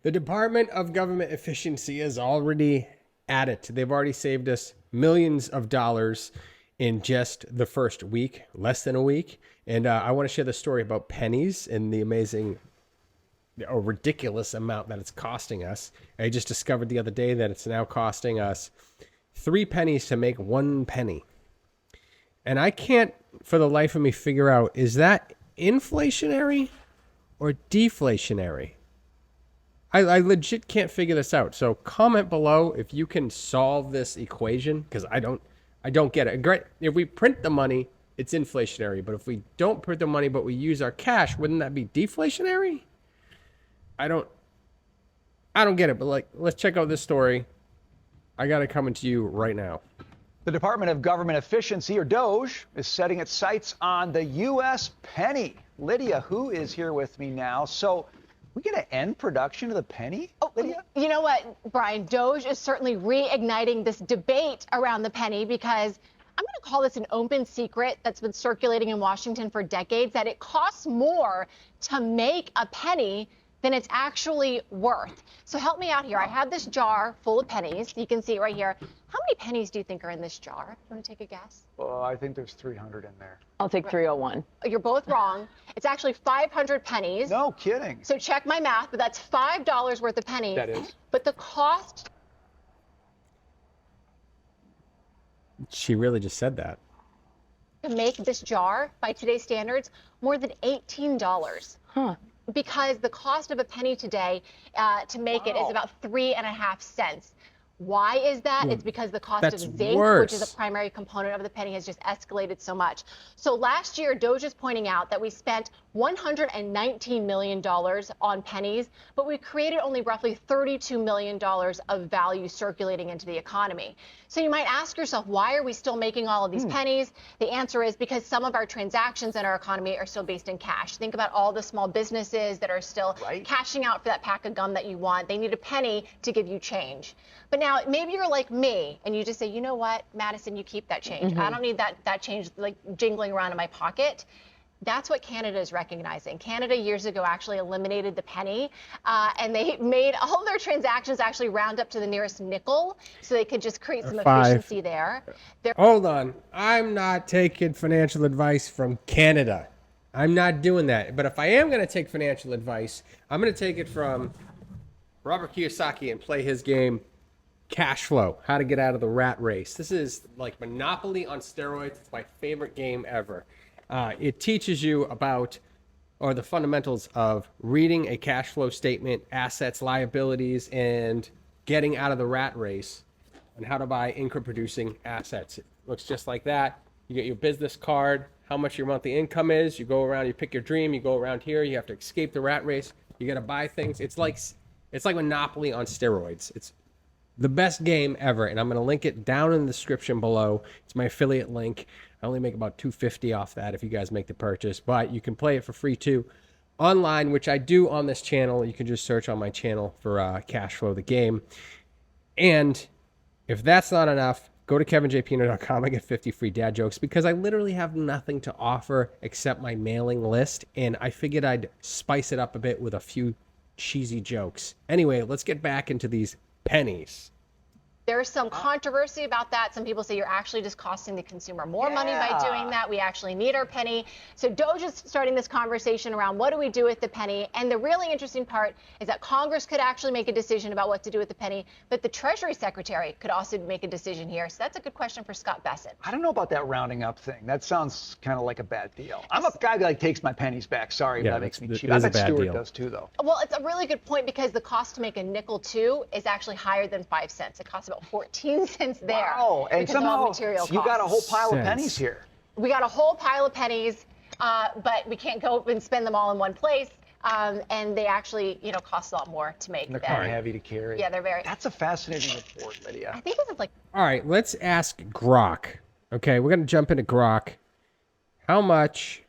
The Department of Government Efficiency is already at it. They've already saved us millions of dollars in just the first week, less than a week. And I want to share the story about pennies and the amazing or ridiculous amount that it's costing us. I just discovered the other day that it's now costing us 3 pennies to make 1 penny. And I can't, for the life of me, figure out, is that inflationary or deflationary? I legit can't figure this out. So comment below if you can solve this equation, because I don't get it. Great. If we print the money, it's inflationary. But if we don't print the money, but we use our cash, wouldn't that be deflationary? I don't get it. But let's check out this story. I got it coming to you right now. The Department of Government Efficiency, or DOGE, is setting its sights on the U.S. penny. Lydia, who is here with me now. So we going to end production of the penny, Lydia? You know what, Brian? DOGE is certainly reigniting this debate around the penny because I'm going to call this an open secret that's been circulating in Washington for decades, that it costs more to make a penny than it's actually worth. So help me out here. I have this jar full of pennies. You can see it right here. How many pennies do you think are in this jar? You want to take a guess? Well, I think there's 300 in there. I'll take 301. You're both wrong. It's actually 500 pennies. No kidding. So check my math, but that's $5 worth of pennies. That is. But the cost. She really just said that. To make this jar, by today's standards, more than $18. Huh. Because the cost of a penny today to make it is about 3.5 cents. Why is that? It's because the cost of zinc, which is a primary component of the penny, has just escalated so much. So last year, DOGE is pointing out that we spent $119 million on pennies, but we created only roughly $32 million of value circulating into the economy. So you might ask yourself, why are we still making all of these pennies? The answer is because some of our transactions in our economy are still based in cash. Think about all the small businesses that are still cashing out for that pack of gum that you want. They need a penny to give you change. But now maybe you're like me and you just say, you know what, Madison, you keep that change. I don't need that change like jingling around in my pocket. That's what Canada is recognizing. Canada years ago actually eliminated the penny, and they made all their transactions actually round up to the nearest nickel, so they could just create some efficiency there. Hold on. I'm not taking financial advice from Canada. I'm not doing that. But if I am going to take financial advice, I'm going to take it from Robert Kiyosaki and play his game Cashflow, how to get out of the rat race. This is like Monopoly on steroids. It's my favorite game ever. It teaches you about, or the fundamentals of reading a cash flow statement, assets, liabilities, and getting out of the rat race, and how to buy income producing assets. It looks just like that. You get your business card, how much your monthly income is. You go around, you pick your dream, you go around here, you have to escape the rat race. You got to buy things. It's like Monopoly on steroids. It's the best game ever, and I'm going to link it down in the description below. It's my affiliate link. I only make about $2.50 off that if you guys make the purchase, but you can play it for free too online, which I do on this channel. You can just search on my channel for Cashflow the game. And if that's not enough, go to kevinjpino.com. I get 50 free dad jokes because I literally have nothing to offer except my mailing list, and I figured I'd spice it up a bit with a few cheesy jokes. Anyway, let's get back into these pennies. There's some controversy about that. Some people say you're actually just costing the consumer more money by doing that. We actually need our penny. So DOGE is starting this conversation around what do we do with the penny? And the really interesting part is that Congress could actually make a decision about what to do with the penny, but the Treasury Secretary could also make a decision here. So that's a good question for Scott Bessent. I don't know about that rounding up thing. That sounds kind of like a bad deal. I'm a guy that takes my pennies back. Sorry, that makes me cheap. I bet Stuart does too, though. Well, it's a really good point because the cost to make a nickel too is actually higher than 5 cents. It costs about 14 cents there. Wow, and somehow you got a whole pile of pennies here. We got a whole pile of pennies, but we can't go and spend them all in one place. And they actually, cost a lot more to make. And they're kind of heavy to carry. Yeah, they're very. That's a fascinating report, Lydia. I think this is like. All right, let's ask Grok. Okay, we're going to jump into Grok. How much,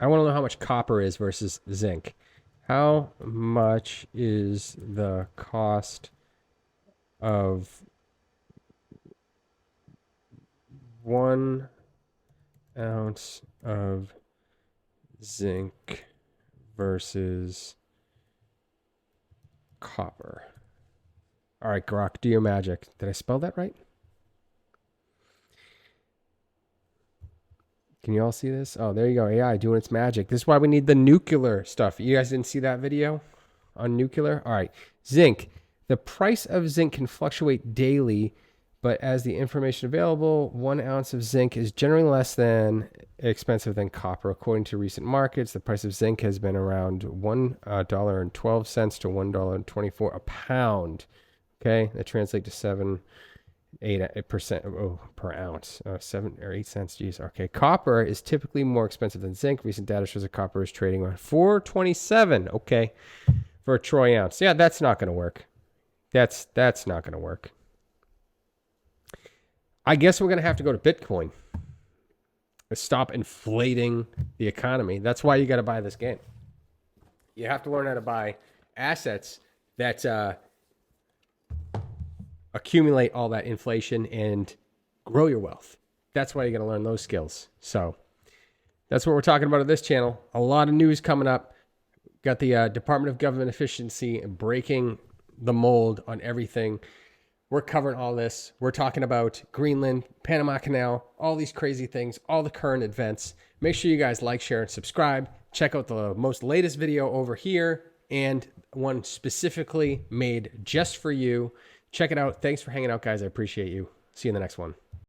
I want to know how much copper is versus zinc. How much is the cost of 1 ounce of zinc versus copper. All right, Grok, do your magic. Did I spell that right? Can you all see this? Oh, there you go. AI doing its magic. This is why we need the nuclear stuff. You guys didn't see that video on nuclear? All right. Zinc. The price of zinc can fluctuate daily, but as the information available, 1 ounce of zinc is generally less than expensive than copper. According to recent markets, the price of zinc has been around $1.12 to $1.24 a pound. Okay, that translates to 8% per ounce, 7 or 8 cents. Geez. Okay, copper is typically more expensive than zinc. Recent data shows that copper is trading around $4.27. Okay, for a troy ounce. Yeah, that's not going to work. That's not going to work. I guess we're going to have to go to Bitcoin. Stop inflating the economy. That's why you got to buy this game. You have to learn how to buy assets that accumulate all that inflation and grow your wealth. That's why you got to learn those skills. So that's what we're talking about at this channel. A lot of news coming up. Got the Department of Government Efficiency breaking the mold on everything. We're covering all this. We're talking about Greenland, Panama Canal, all these crazy things, all the current events. Make sure you guys like, share, and subscribe. Check out the most latest video over here and one specifically made just for you. Check it out. Thanks for hanging out, guys. I appreciate you. See you in the next one.